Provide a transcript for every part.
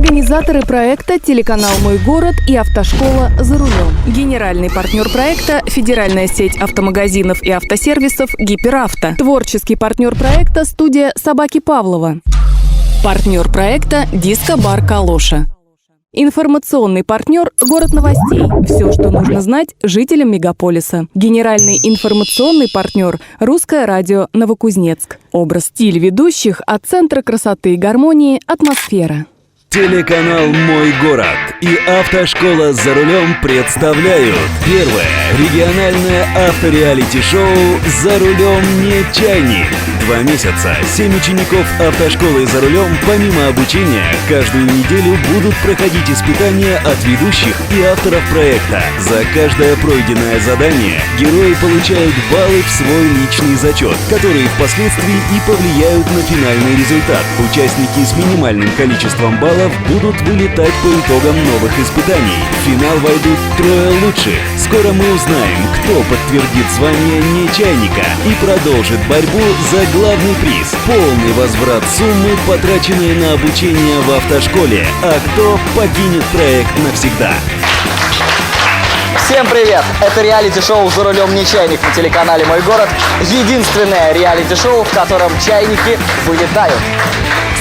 Организаторы проекта телеканал «Мой город» и автошкола «За рулем». Генеральный партнер проекта – федеральная сеть автомагазинов и автосервисов «Гиперавто». Творческий партнер проекта – студия «Собаки Павлова». Партнер проекта – диско-бар «Калоша». Информационный партнер – город новостей. Все, что нужно знать жителям мегаполиса. Генеральный информационный партнер – русское радио «Новокузнецк». Образ, стиль ведущих от Центра красоты и гармонии «Атмосфера». Телеканал «Мой город» и автошкола «За рулем» представляют первое региональное автореалити-шоу «За рулем не чайник». 2 месяца 7 учеников автошколы «За рулем» помимо обучения каждую неделю будут проходить испытания от ведущих и авторов проекта. За каждое пройденное задание герои получают баллы в свой личный зачет, которые впоследствии и повлияют на финальный результат. Участники с минимальным количеством баллов будут вылетать по итогам новых испытаний. В финал войдут 3 лучших. Скоро мы узнаем, кто подтвердит звание нечайника и продолжит борьбу за главный приз – полный возврат суммы, потраченной на обучение в автошколе, а кто покинет проект навсегда. Всем привет! Это реалити-шоу «За рулем не чайник» на телеканале «Мой город». Единственное реалити-шоу, в котором чайники вылетают.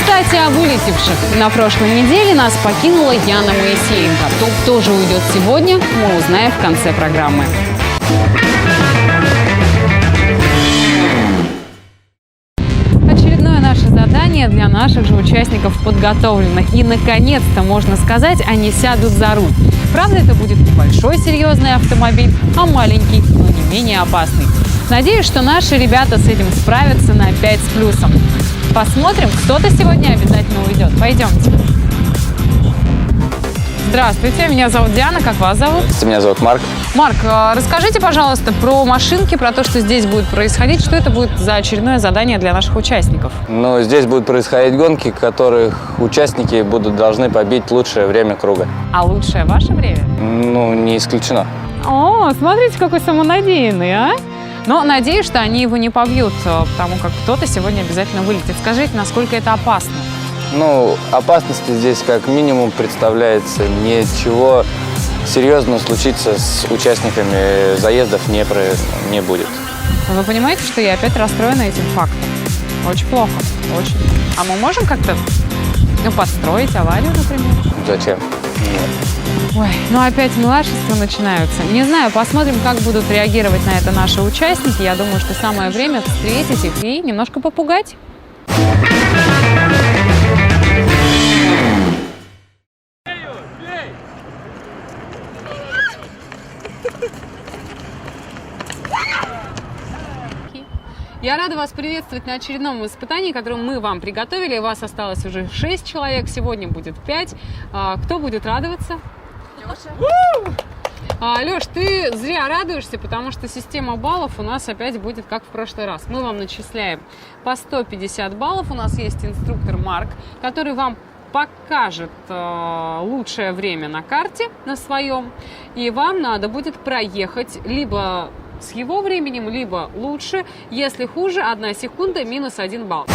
Кстати, об вылетевших. На прошлой неделе нас покинула Яна Моисеенко. Кто же уйдет сегодня, мы узнаем в конце программы. Очередное наше задание для наших же участников подготовлено. И, наконец-то, можно сказать, они сядут за руль. Правда, это будет небольшой серьезный автомобиль, а маленький, но не менее опасный. Надеюсь, что наши ребята с этим справятся на 5 с плюсом. Посмотрим, кто-то сегодня обязательно уйдет. Пойдемте. Здравствуйте, меня зовут Диана, как вас зовут? Меня зовут Марк. Марк, расскажите, пожалуйста, про машинки, про то, что здесь будет происходить. Что это будет за очередное задание для наших участников? Ну, здесь будут происходить гонки, в которых участники должны побить лучшее время круга. А лучшее ваше время? Ну, не исключено. О, смотрите, какой самонадеянный, а? Но надеюсь, что они его не побьют, потому как кто-то сегодня обязательно вылетит. Скажите, насколько это опасно? Ну, опасности здесь как минимум представляется. Ничего серьезного случиться с участниками заездов не будет. Вы понимаете, что я опять расстроена этим фактом? Очень плохо, очень. А мы можем как-то подстроить аварию, например? Зачем? Нет. Ой, ну опять милашества начинаются. Не знаю, посмотрим, как будут реагировать на это наши участники. Я думаю, что самое время встретить их и немножко попугать. Я рада вас приветствовать на очередном испытании, которое мы вам приготовили. Вас осталось уже 6 человек, сегодня будет 5. Кто будет радоваться? Лёша. Лёш, ты зря радуешься, потому что система баллов у нас опять будет как в прошлый раз. Мы вам начисляем по 150 баллов. У нас есть инструктор Марк, который вам покажет лучшее время на карте, на своем. И вам надо будет проехать либо с его временем, либо лучше. Если хуже, 1 секунда минус 1 балл.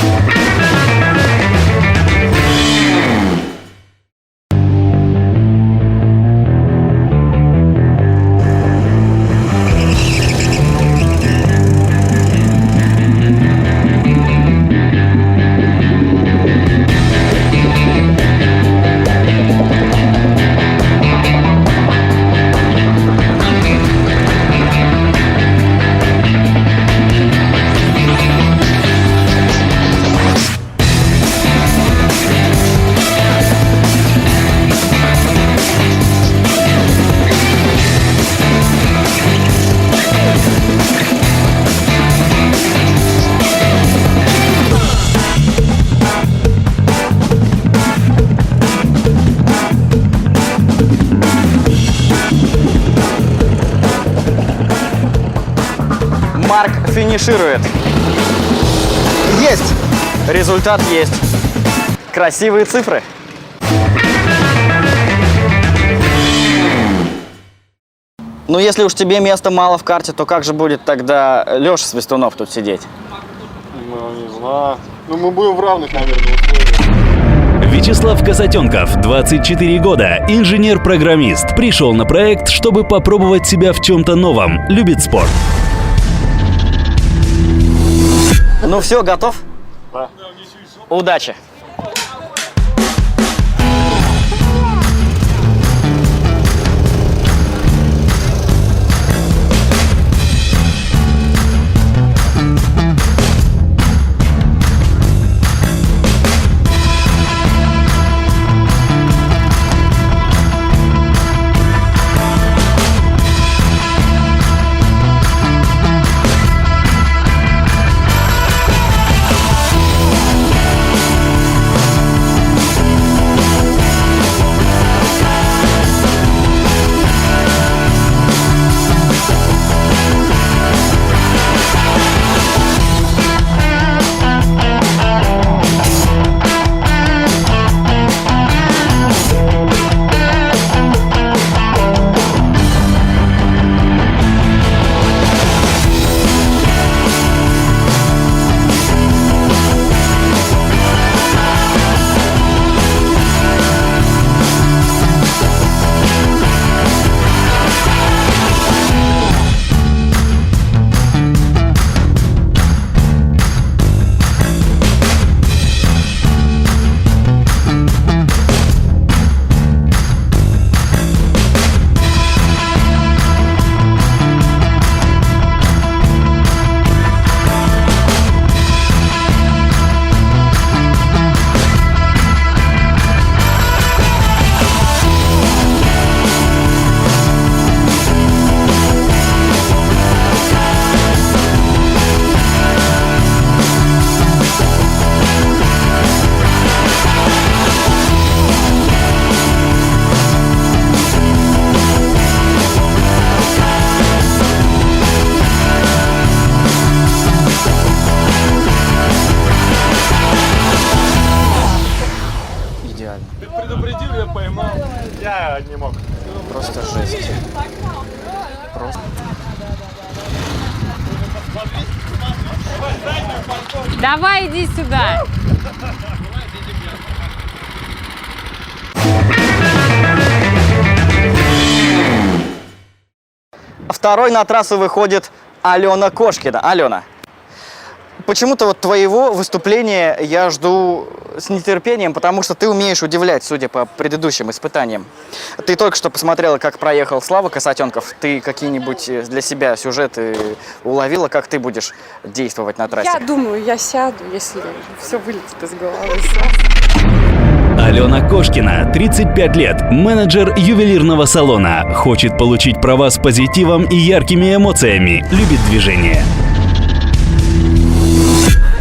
Марк финиширует. Есть! Результат есть. Красивые цифры. Ну, если уж тебе места мало в карте, то как же будет тогда Леша Свистунов тут сидеть? Ну, не знаю. Ну, мы будем в равных, наверное, условиях. Вячеслав Касатенков, 24 года, инженер-программист. Пришел на проект, чтобы попробовать себя в чем-то новом. Любит спорт. Ну все, готов? Да. Удачи! Ты предупредил, я поймал. Я не мог. Просто жесть. Просто. Давай, иди сюда. Второй на трассу выходит Алена Кошкина. Алена, почему-то вот твоего выступления я жду с нетерпением, потому что ты умеешь удивлять, судя по предыдущим испытаниям. Ты только что посмотрела, как проехал Слава Касатенков. Ты какие-нибудь для себя сюжеты уловила, как ты будешь действовать на трассе? Я думаю, я сяду, если все вылетит из головы. Алена Кошкина, 35 лет, менеджер ювелирного салона. Хочет получить права с позитивом и яркими эмоциями. Любит движение.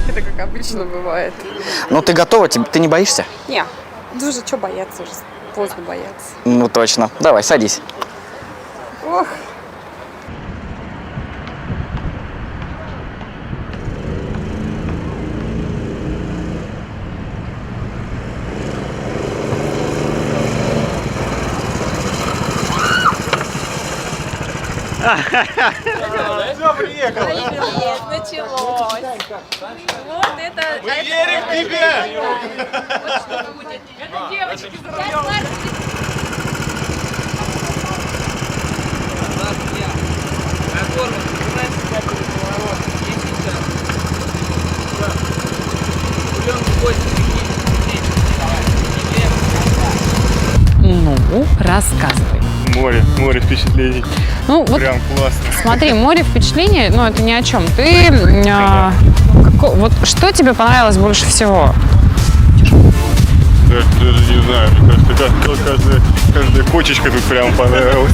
Это как обычно бывает. Ну ты готова? Ты не боишься? Не, уже что бояться, уже поздно бояться. Ну точно. Давай, садись. Ох. Все, приехал. Началось. Вот это... Мы верим в тебя. Это девочки за рулем. Ну, рассказывай. Море впечатлений. Ну, вот Прям классно. смотри, море впечатлений, но это ни о чем. Ты, вот что тебе понравилось больше всего? Даже не знаю, мне кажется, каждая почечка тут прям понравилась.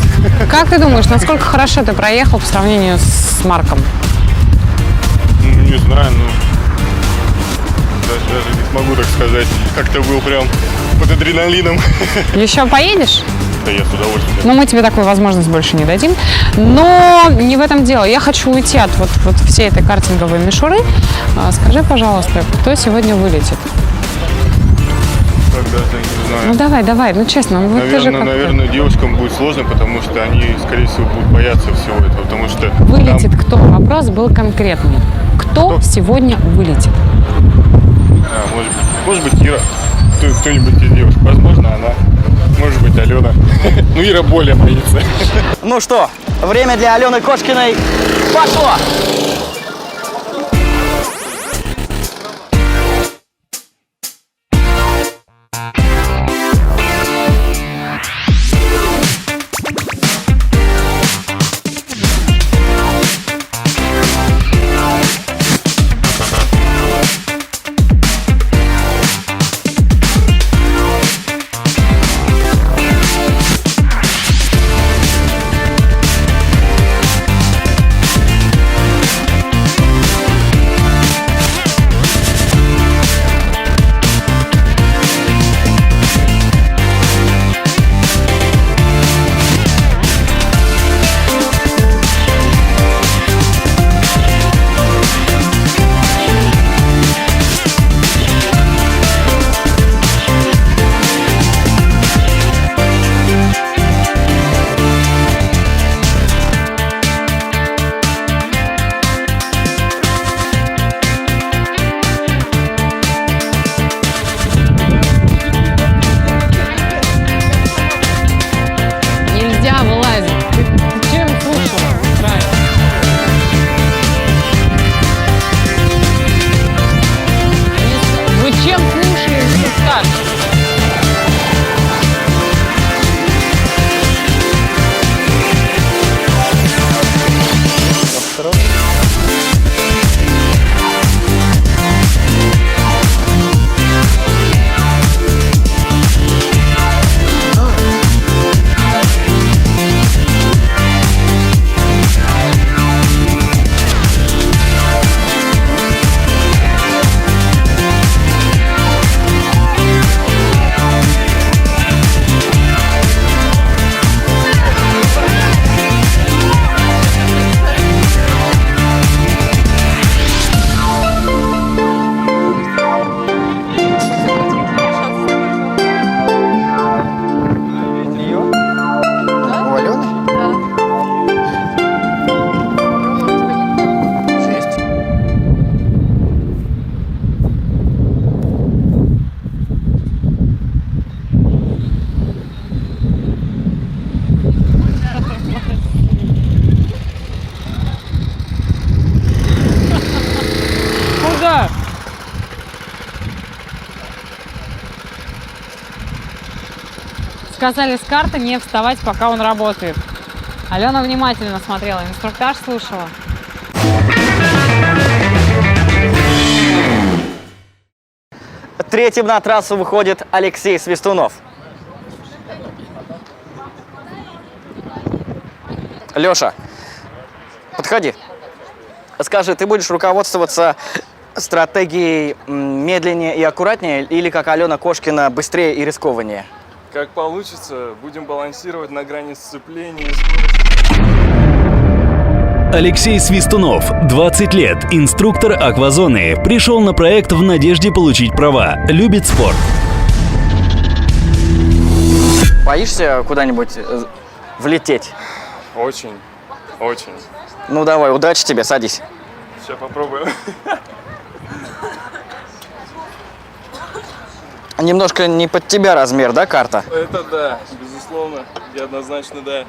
Как ты думаешь, насколько хорошо ты проехал по сравнению с Марком? Не знаю, даже не смогу так сказать. Как-то был прям под адреналином. Еще поедешь? Да я с удовольствием. Но мы тебе такую возможность больше не дадим. Но не в этом дело. Я хочу уйти от вот всей этой картинговой мишуры. Скажи, пожалуйста, кто сегодня вылетит? Так даже не знаю. Ну давай, ну честно. Ну, вот ты же как-то... Наверное, девушкам будет сложно, потому что они, скорее всего, будут бояться всего этого, потому что... Вылетит там... кто? Вопрос был конкретный. Кто сегодня вылетит? Может быть, Ира. кто-нибудь из девушек. Возможно, она. Может быть, Алена. Ну, Ира более боится. Ну что, время для Алены Кошкиной пошло! Нельзя вылазить. Ты чем слушала? Правильно. Вы чем слушаете, что скажешь? У Алены? Жесть. Куда? Сказали с карты не вставать, пока он работает. Алена внимательно смотрела, инструктаж слушала. Третьим на трассу выходит Алексей Свистунов. Леша, подходи. Скажи, ты будешь руководствоваться стратегией медленнее и аккуратнее или, как Алена Кошкина, быстрее и рискованнее? Как получится, будем балансировать на грани сцепления и скорости. Алексей Свистунов, 20 лет, инструктор аквазоны. Пришел на проект в надежде получить права. Любит спорт. Боишься куда-нибудь влететь? Очень, очень. Ну давай, удачи тебе, садись. Сейчас попробуем. Немножко не под тебя размер, да, карта? Это да, безусловно, и однозначно да.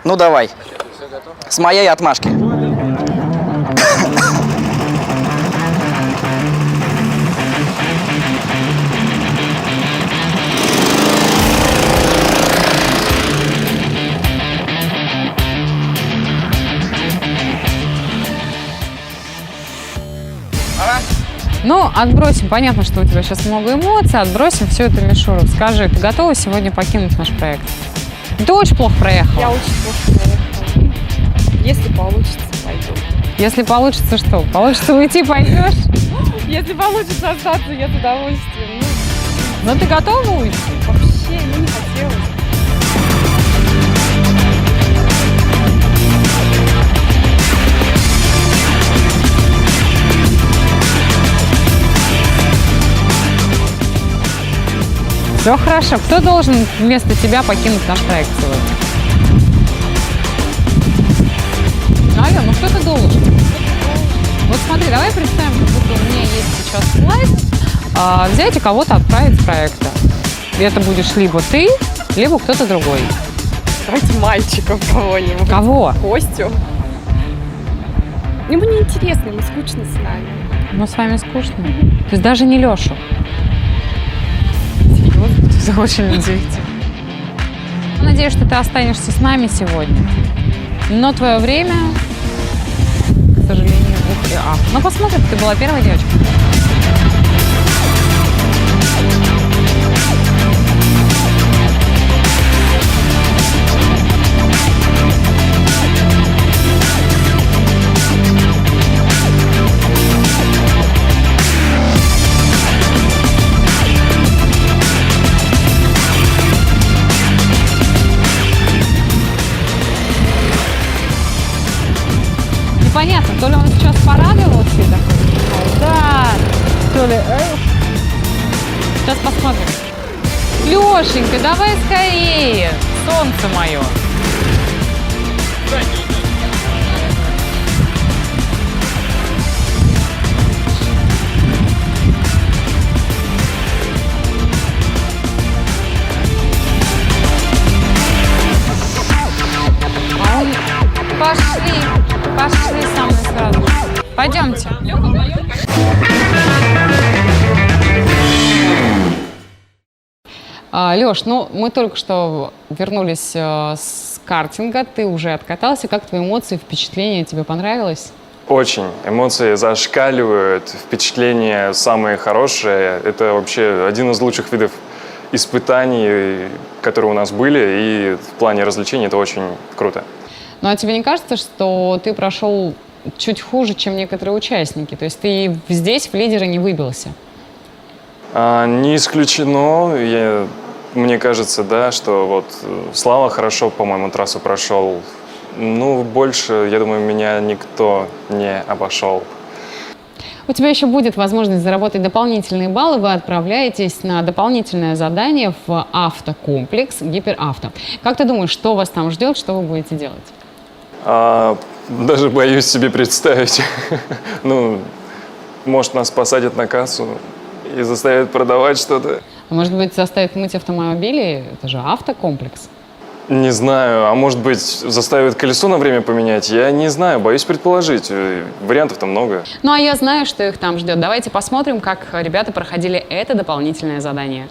Ну давай. С моей отмашки. Ну, отбросим. Понятно, что у тебя сейчас много эмоций. Отбросим всю эту мишуру. Скажи, ты готова сегодня покинуть наш проект? Ты очень плохо проехала. Я очень плохо проехала. Если получится, пойду. Если получится, что? Получится уйти, пойдешь? Если получится остаться, я с удовольствием. Ну, ты готова уйти? Вообще, не хотелось. Все хорошо. Кто должен вместо тебя покинуть наш проект сегодня? Алена, ну кто-то должен. Вот смотри, давай представим, как будто у меня есть сейчас власть, взять и кого-то отправить с проекта. И это будешь либо ты, либо кто-то другой. Давайте мальчиков кого-нибудь. Кого? Костю. Ему неинтересно, ему скучно с нами. Ну, с вами скучно. То есть даже не Лешу. Серьезно? Это очень удивительно. Надеюсь, что ты останешься с нами сегодня. Но твое время, к сожалению, Ну, посмотрим, ты была первой девочкой. Непонятно, то ли он сейчас порадовался и такой, да, то ли... Сейчас посмотрим. Лешенька, давай скорее, солнце мое. Пошли со мной сразу. Пойдемте. Леш, ну мы только что вернулись с картинга, ты уже откатался. Как твои эмоции, впечатления, тебе понравилось? Очень. Эмоции зашкаливают, впечатления самые хорошие. Это вообще один из лучших видов испытаний, которые у нас были. И в плане развлечений это очень круто. Ну а тебе не кажется, что ты прошел чуть хуже, чем некоторые участники? То есть ты здесь в лидеры не выбился? Не исключено. Мне кажется, да, что вот Слава хорошо, по-моему, трассу прошел. Ну, больше, я думаю, меня никто не обошел. У тебя еще будет возможность заработать дополнительные баллы. Вы отправляетесь на дополнительное задание в автокомплекс Гиперавто. Как ты думаешь, что вас там ждет, что вы будете делать? Даже боюсь себе представить. Ну, может, нас посадят на кассу и заставят продавать что-то. А может быть, заставят мыть автомобили? Это же автокомплекс. Не знаю. А может быть, заставят колесо на время поменять? Я не знаю. Боюсь предположить. Вариантов-то много. Ну, а я знаю, что их там ждет. Давайте посмотрим, как ребята проходили это дополнительное задание.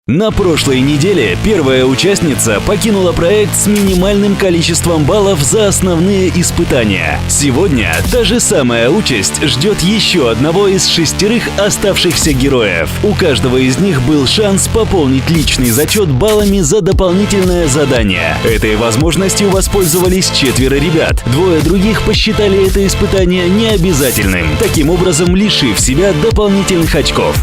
На прошлой неделе первая участница покинула проект с минимальным количеством баллов за основные испытания. Сегодня та же самая участь ждет еще одного из 6 оставшихся героев. У каждого из них был шанс пополнить личный зачет баллами за дополнительное задание. Этой возможностью воспользовались 4 ребят. 2 других посчитали это испытание необязательным, таким образом лишив себя дополнительных очков.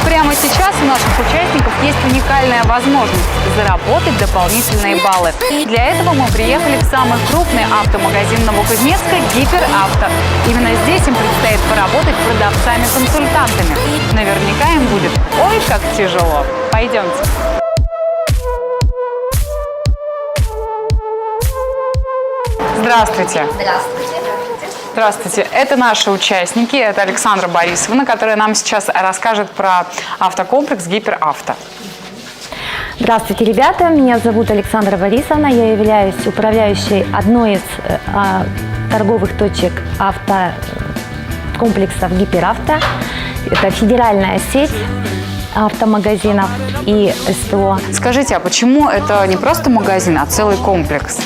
Прямо сейчас у наших участников есть уникальная возможность заработать дополнительные баллы. Для этого мы приехали в самый крупный автомагазин Новокузнецка «Гиперавто». Именно здесь им предстоит поработать продавцами-консультантами. Наверняка им будет ой как тяжело. Пойдемте. Здравствуйте. Здравствуйте. Здравствуйте. Это наши участники. Это Александра Борисовна, которая нам сейчас расскажет про автокомплекс «Гиперавто». Здравствуйте, ребята. Меня зовут Александра Борисовна. Я являюсь управляющей одной из торговых точек автокомплексов «Гиперавто». Это федеральная сеть автомагазинов и СТО. Скажите, а почему это не просто магазин, а целый комплекс?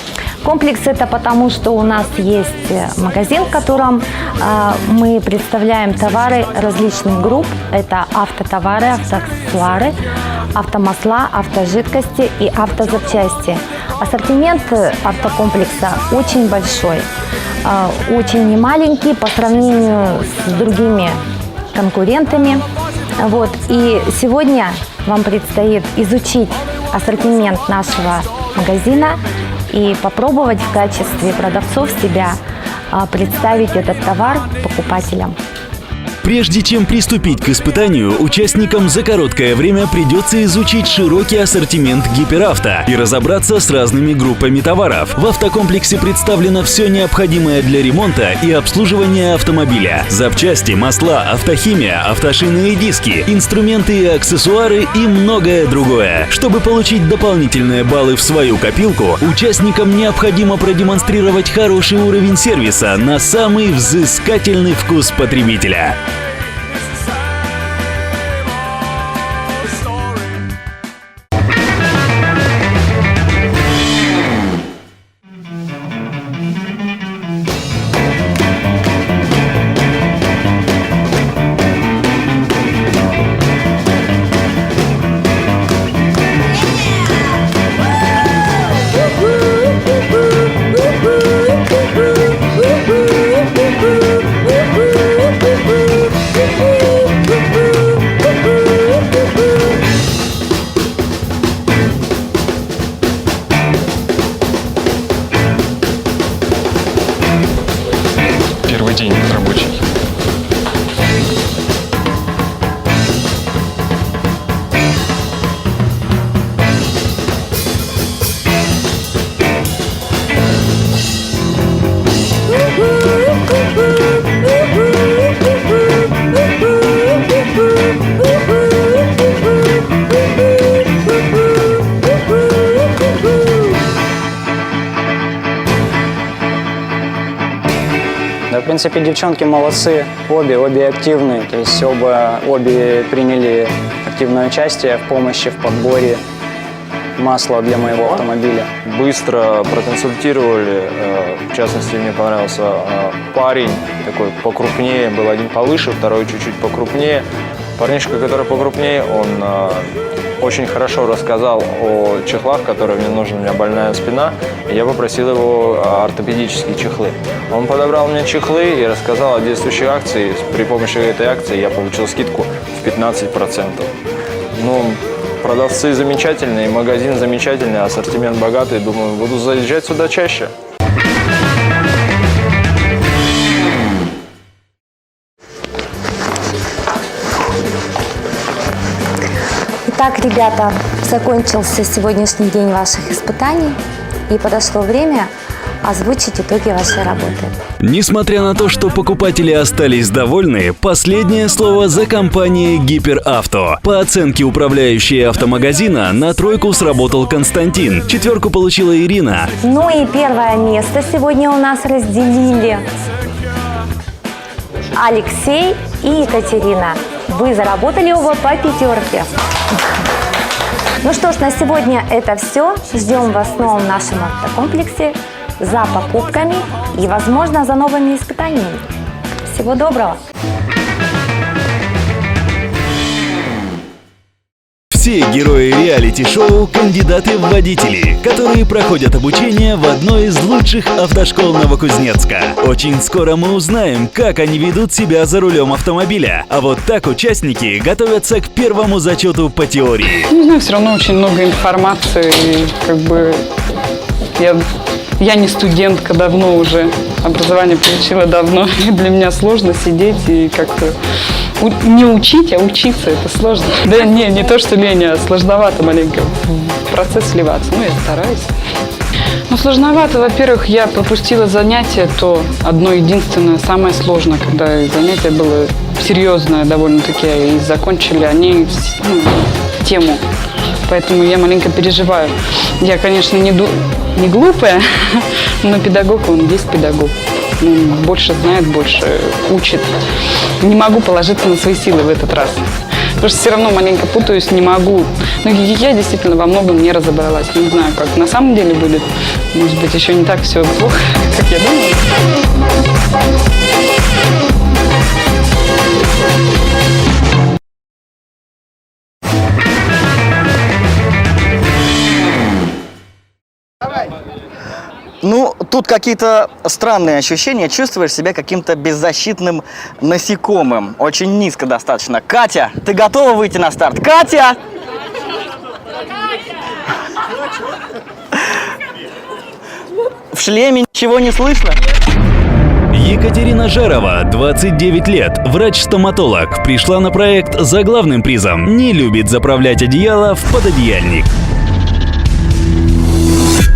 Комплекс это потому, что у нас есть магазин, в котором мы представляем товары различных групп. Это автотовары, автоаксессуары, автомасла, автожидкости и автозапчасти. Ассортимент автокомплекса очень большой, очень немаленький по сравнению с другими конкурентами. Вот. И сегодня вам предстоит изучить ассортимент нашего магазина и попробовать в качестве продавцов себя представить этот товар покупателям. Прежде чем приступить к испытанию, участникам за короткое время придется изучить широкий ассортимент Гиперавто и разобраться с разными группами товаров. В автокомплексе представлено все необходимое для ремонта и обслуживания автомобиля. Запчасти, масла, автохимия, автошины и диски, инструменты и аксессуары и многое другое. Чтобы получить дополнительные баллы в свою копилку, участникам необходимо продемонстрировать хороший уровень сервиса на самый взыскательный вкус потребителя. Первый день рабочий. Да, в принципе, девчонки молодцы, обе активные, то есть обе приняли активное участие в помощи, в подборе масла для моего автомобиля. Быстро проконсультировали, в частности, мне понравился парень, такой покрупнее, был один повыше, второй чуть-чуть покрупнее. Парнишка, который покрупнее, он очень хорошо рассказал о чехлах, которые мне нужны, у меня больная спина, и я попросил его ортопедические чехлы. Он подобрал мне чехлы и рассказал о действующей акции. При помощи этой акции я получил скидку в 15%. Ну, продавцы замечательные, магазин замечательный, ассортимент богатый. Думаю, буду заезжать сюда чаще. Итак, ребята, закончился сегодняшний день ваших испытаний, и подошло время озвучить итоги вашей работы. Несмотря на то, что покупатели остались довольны, последнее слово за компанией Гиперавто. По оценке управляющей автомагазина, на тройку сработал Константин, четверку получила Ирина. Ну и первое место сегодня у нас разделили Алексей и Екатерина. Вы заработали оба по 5. Ну что ж, на сегодня это все. Ждем вас в новом нашем автокомплексе за покупками и, возможно, за новыми испытаниями. Всего доброго! Все герои реалити-шоу – кандидаты в водители, которые проходят обучение в одной из лучших автошкол Новокузнецка. Очень скоро мы узнаем, как они ведут себя за рулем автомобиля. А вот так участники готовятся к первому зачету по теории. Не знаю, все равно очень много информации. И как бы я не студентка давно уже. Образование получила давно. И для меня сложно сидеть и как-то не учить, а учиться. Это сложно. Да не то, что лень, а сложновато маленько в процесс вливаться. Ну, я стараюсь. Ну, сложновато. Во-первых, я пропустила занятие, то одно единственное, самое сложное, когда занятие было серьезное довольно-таки, и закончили они тему. Поэтому я маленько переживаю. Я, конечно, не глупая, но педагог, он есть педагог. Он больше знает, больше учит. Не могу положиться на свои силы в этот раз. Потому что все равно маленько путаюсь, не могу. Но я действительно во многом не разобралась. Не знаю, как на самом деле будет. Может быть, еще не так все плохо, как я думала. Ну, тут какие-то странные ощущения. Чувствуешь себя каким-то беззащитным насекомым. Очень низко достаточно. Катя, ты готова выйти на старт? Катя! В шлеме ничего не слышно? Екатерина Жарова, 29 лет, врач-стоматолог, пришла на проект за главным призом. Не любит заправлять одеяло в пододеяльник.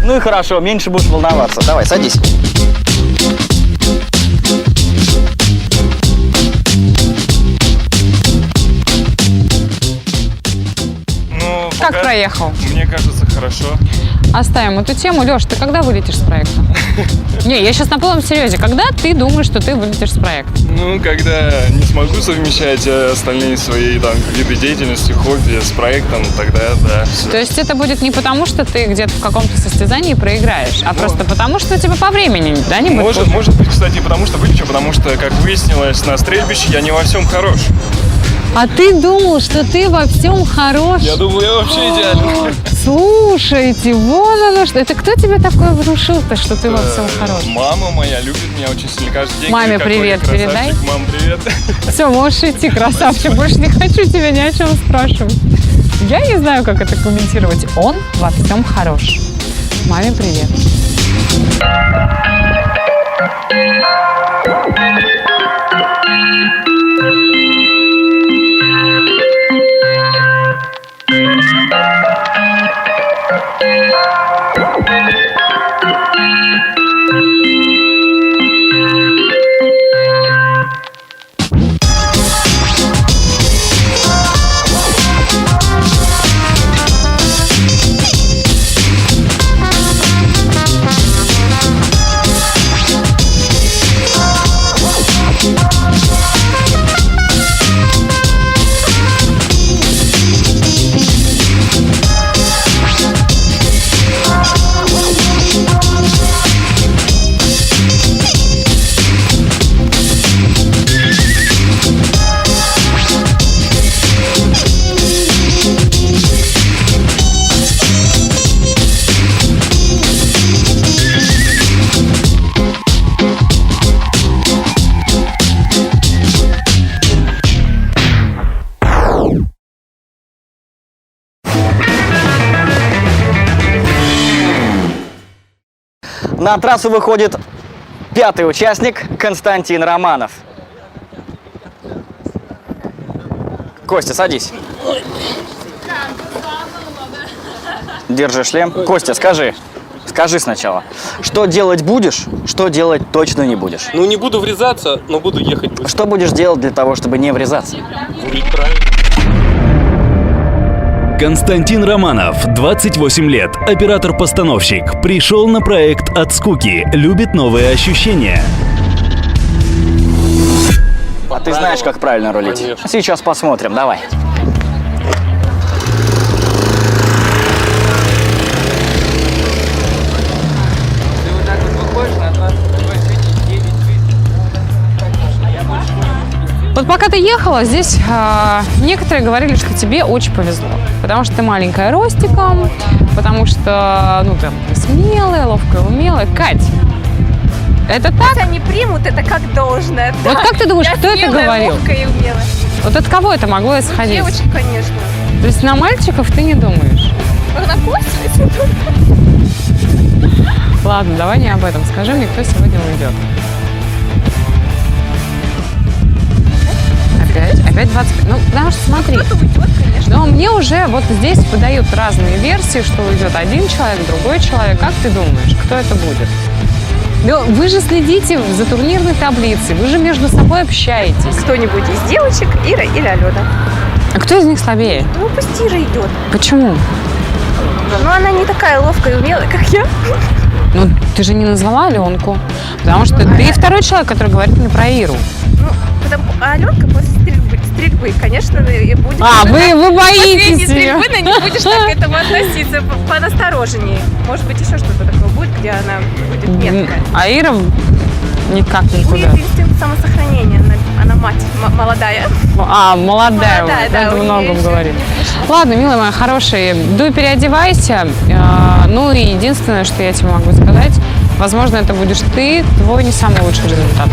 Ну и хорошо, меньше будешь волноваться. Давай, садись. Ну, Как пока, проехал? мне кажется, хорошо. Оставим эту тему. Леш, ты когда вылетишь с проекта? Не, я сейчас на полном серьезе. Когда ты думаешь, что ты вылетишь с проекта? Ну, когда не смогу совмещать остальные свои там виды деятельности, хобби с проектом, тогда да. То есть это будет не потому, что ты где-то в каком-то состязании проиграешь, а просто потому, что у тебя по времени, да, не будет? Может быть, кстати, не потому что вылечу, потому что, как выяснилось, на стрельбище я не во всем хорош. А ты думал, что ты во всем хорош? Я думал, я вообще идеален. Слушайте, вон оно что. Это кто тебе такое внушил-то, что ты во всем хорош? Мама моя любит меня очень сильно каждый день. Маме Какой привет красавчик. передай. Мам, привет. Все, можешь идти, красавчик. Больше не хочу тебя ни о чем спрашивать. Я не знаю, как это комментировать. Он во всем хорош. Маме привет. На трассу выходит 5-й участник Константин Романов. Костя, садись. Держи шлем. Костя, скажи сначала, что делать будешь, что делать точно не будешь? Ну, не буду врезаться, но буду ехать быстро. Что будешь делать для того, чтобы не врезаться? Рулить правильно. Константин Романов, 28 лет, оператор-постановщик, пришел на проект от скуки, любит новые ощущения. А ты знаешь, как правильно рулить? Конечно. Сейчас посмотрим, давай. Вот пока ты ехала, здесь некоторые говорили, что тебе очень повезло. Потому что ты маленькая ростиком, потому что, ну, ты смелая, ловкая, умелая. Кать, это так? Они примут это как должное. Вот как ты думаешь, кто это говорил? Ловкая и умелая. Вот от кого это могло исходить? Девочки, конечно. То есть на мальчиков ты не думаешь? На Костю? Ладно, давай не об этом. Скажи мне, кто сегодня уйдет. Опять 25. Ну, потому что смотри. Кто-то уйдет, конечно. Но мне уже вот здесь выдают разные версии, что уйдет один человек, другой человек. Как ты думаешь, кто это будет? Ну, вы же следите за турнирной таблицей, вы же между собой общаетесь. Кто-нибудь из девочек, Ира или Алена. А кто из них слабее? Ну, пусть Ира идет. Почему? Но она не такая ловкая и умелая, как я. Ну, ты же не назвала Аленку. Потому что ты второй человек, который говорит мне про Иру. Ну, а Аленка после стрельбы, конечно, и будет... А, вы боитесь После ее. стрельбы на не будешь так к этому относиться, понастороженнее. Может быть, еще что-то такое будет, где она будет меткая. А Ира никак У никуда. нее инстинкт самосохранения, она мать молодая. А, молодая, Молодая, вот, да, это у неё многом ещё говорит. не пришло. Ладно, милая моя хорошая, дуй переодевайся. Ну и единственное, что я тебе могу сказать, возможно, это будешь ты, твой не самый лучший результат.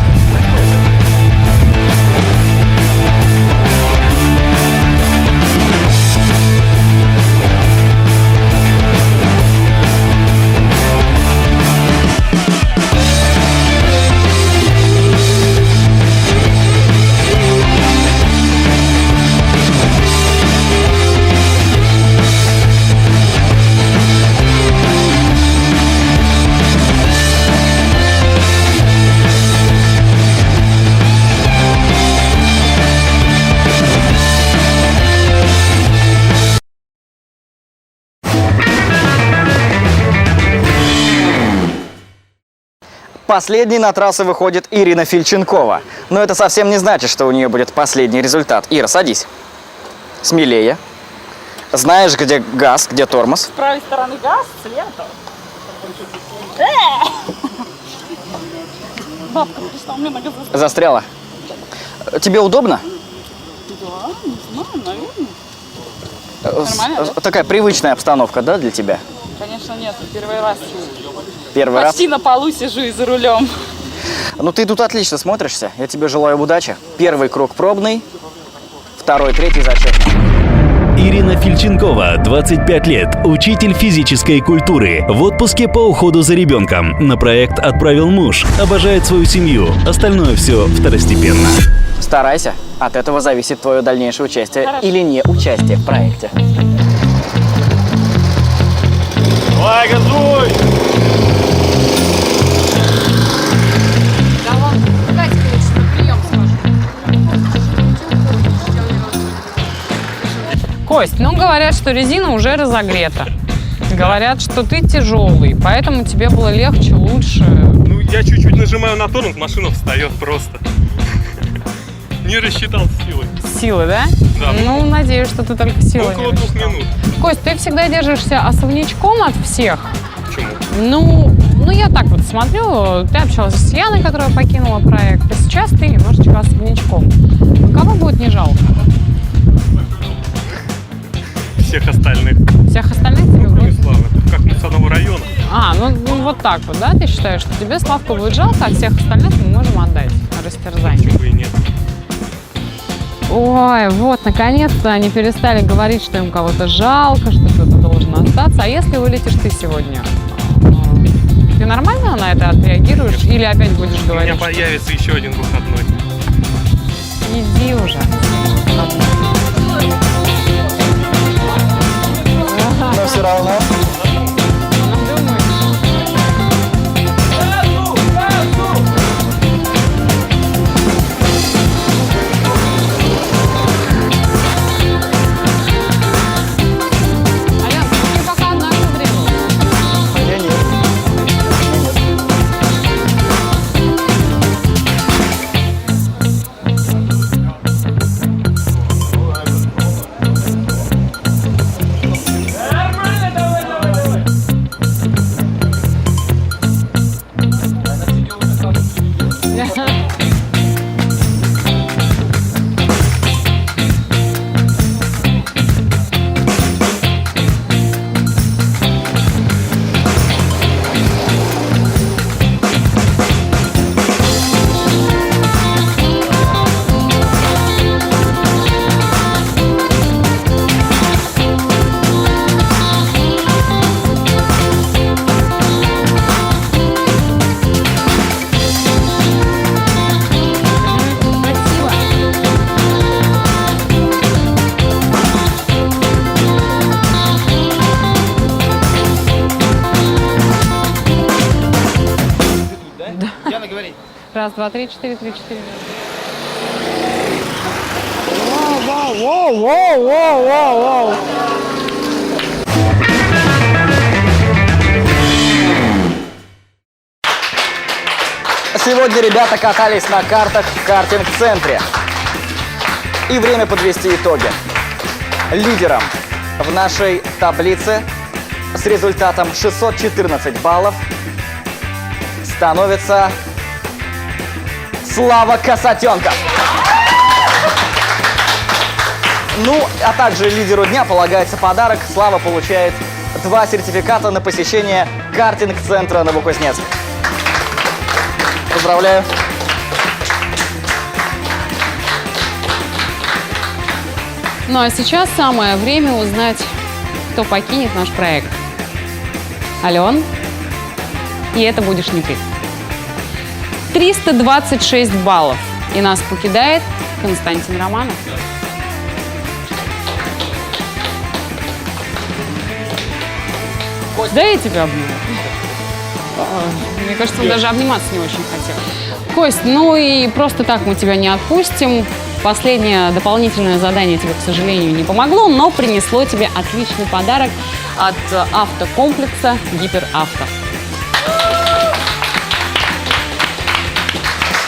Последней на трассу выходит Ирина Фильченкова. Но это совсем не значит, что у нее будет последний результат. Ира, садись. Смелее. Знаешь, где газ, где тормоз? С правой стороны газ, слева. Бабка пришла, у меня нога Застряла. Тебе удобно? Да, не знаю, наверное. Нормально, да? Такая привычная обстановка, да, для тебя? Конечно, нет, первый раз. Первый раз? Почти на полу сижу и за рулем. Ну ты тут отлично смотришься. Я тебе желаю удачи. Первый круг пробный, второй, третий зачетный. Ирина Фильченкова, 25 лет, учитель физической культуры. В отпуске по уходу за ребенком. На проект отправил муж. Обожает свою семью. Остальное все второстепенно. Старайся. От этого зависит твое дальнейшее участие или не участие в проекте. Давай, газуй! Да вон, Катька лучше на прием скажу. Кость, ну говорят, что резина уже разогрета. Говорят, что ты тяжелый, поэтому тебе было легче, лучше. Ну, я чуть-чуть нажимаю на тормоз, машина встает просто. Не рассчитал силы. Силы, да? Да. Ну, надеюсь, что ты только силы Около не 2 рассчитал. минут. Кость, ты всегда держишься особнячком от всех. Почему? Ну, я так вот смотрю, ты общалась с Яной, которая покинула проект, а сейчас ты немножечко особнячком. Кого будет не жалко? Всех остальных. Всех остальных тебе Кроме будет? Славы. Как мы с одного района. Ну вот так вот, да? Ты считаешь, что тебе Славку будет жалко, а всех остальных мы можем отдать на растерзание? Почему бы и нет? Ой, вот, наконец-то они перестали говорить, что им кого-то жалко, что кто-то должен остаться. А если вылетишь ты сегодня? Ты нормально на это отреагируешь или опять будешь У говорить? меня появится еще один выходной. Иди уже. Но все равно. Раз, два, три, четыре, три, четыре. Сегодня ребята катались на картах в картинг-центре. И время подвести итоги. Лидером в нашей таблице с результатом 614 баллов становится Слава Касатенков. Ну, а также лидеру дня полагается подарок. Слава получает 2 сертификата на посещение картинг-центра Новокузнецк. Поздравляю. Ну а сейчас самое время узнать, кто покинет наш проект. Ален, и это будешь не ты. 326 баллов. И нас покидает Константин Романов. Да я тебя обниму. Мне кажется, он даже обниматься не очень хотел. Кость, ну и просто так мы тебя не отпустим. Последнее дополнительное задание тебе, к сожалению, не помогло, но принесло тебе отличный подарок от автокомплекса «Гиперавто».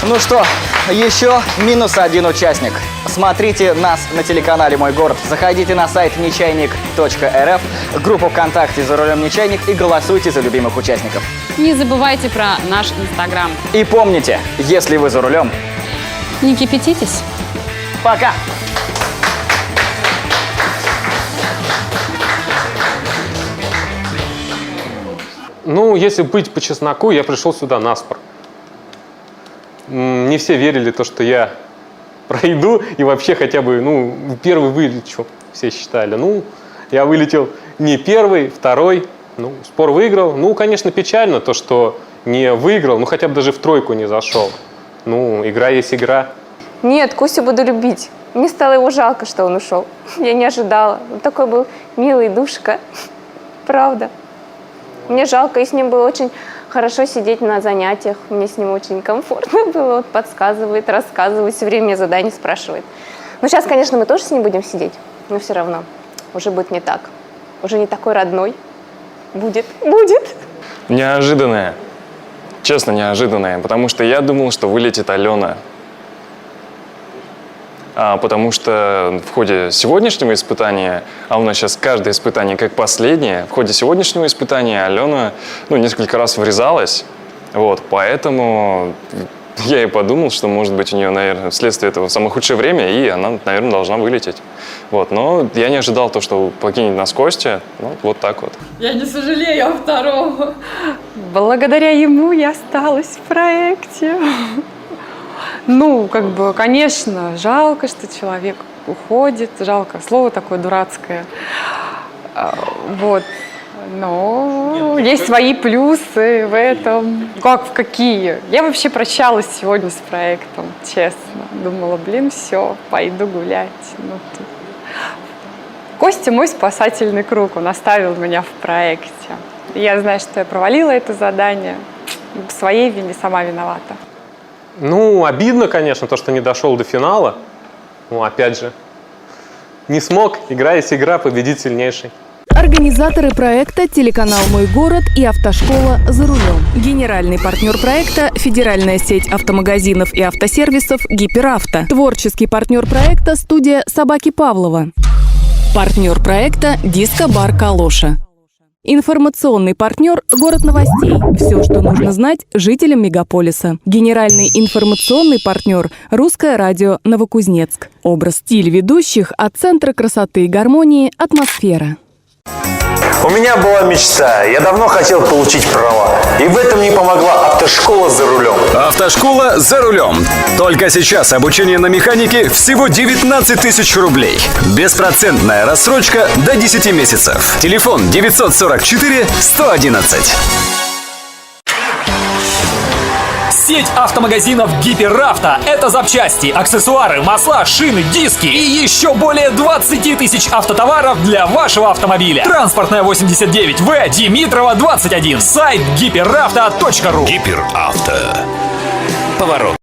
Ну что, еще -1 участник. Смотрите нас на телеканале «Мой город». Заходите на сайт нечайник.рф, группу ВКонтакте «За рулем Нечайник» и голосуйте за любимых участников. Не забывайте про наш Инстаграм. И помните, если вы за рулем, Не кипятитесь. пока! Ну, если быть по чесноку, я пришел сюда наспор. Не все верили то, что я пройду и вообще хотя бы, первый вылечу, все считали. Ну, я вылетел не первый, второй, спор выиграл. Ну, конечно, печально то, что не выиграл, хотя бы даже в тройку не зашел. Игра есть игра. Нет, Костю буду любить. Мне стало его жалко, что он ушел. Я не ожидала. Он такой был милый, душка. Правда. Мне жалко, и с ним было очень хорошо сидеть на занятиях. Мне с ним очень комфортно было. Он подсказывает, рассказывает, все время мне задания спрашивает. Но сейчас, конечно, мы тоже с ним будем сидеть, но все равно уже будет не так. Уже не такой родной. Будет. Неожиданное. Честно, неожиданное. Потому что я думал, что вылетит Алена. Потому что в ходе сегодняшнего испытания, а у нас сейчас каждое испытание как последнее, в ходе сегодняшнего испытания Алена несколько раз врезалась. Поэтому я и подумал, что, может быть, у нее, наверное, вследствие этого самое худшее время, и она, наверное, должна вылететь. Но я не ожидал то, что покинет нас Костя. Вот так вот. Я не сожалею о втором. Благодаря ему я осталась в проекте. Конечно, жалко, что человек уходит, жалко, слово такое дурацкое. Но есть свои плюсы в этом. В какие? Я вообще прощалась сегодня с проектом, честно. Думала, все, пойду гулять. Костя мой спасательный круг, он оставил меня в проекте. Я знаю, что я провалила это задание. По своей вине сама виновата. Обидно, конечно, то, что не дошел до финала. Опять же, не смог. Игра есть игра, победит сильнейший. Организаторы проекта телеканал «Мой город» и автошкола «За рулем». Генеральный партнер проекта – федеральная сеть автомагазинов и автосервисов «Гиперавто». Творческий партнер проекта – студия «Собаки Павлова». Партнер проекта – диско-бар «Калоша». Информационный партнер – город новостей. Все, что нужно знать жителям мегаполиса. Генеральный информационный партнер – русское радио Новокузнецк. Образ, стиль ведущих от Центра красоты и гармонии «Атмосфера». У меня была мечта. Я давно хотел получить права. И в этом мне помогла автошкола «За рулем». Автошкола «За рулем». Только сейчас обучение на механике всего 19 тысяч рублей. Беспроцентная рассрочка до 10 месяцев. Телефон 944 111. Сеть автомагазинов «Гиперавто» — это запчасти, аксессуары, масла, шины, диски и еще более 20 тысяч автотоваров для вашего автомобиля. Транспортная 89В, Димитрова, 21. Сайт гиперавто.ру. Гиперавто. Поворот.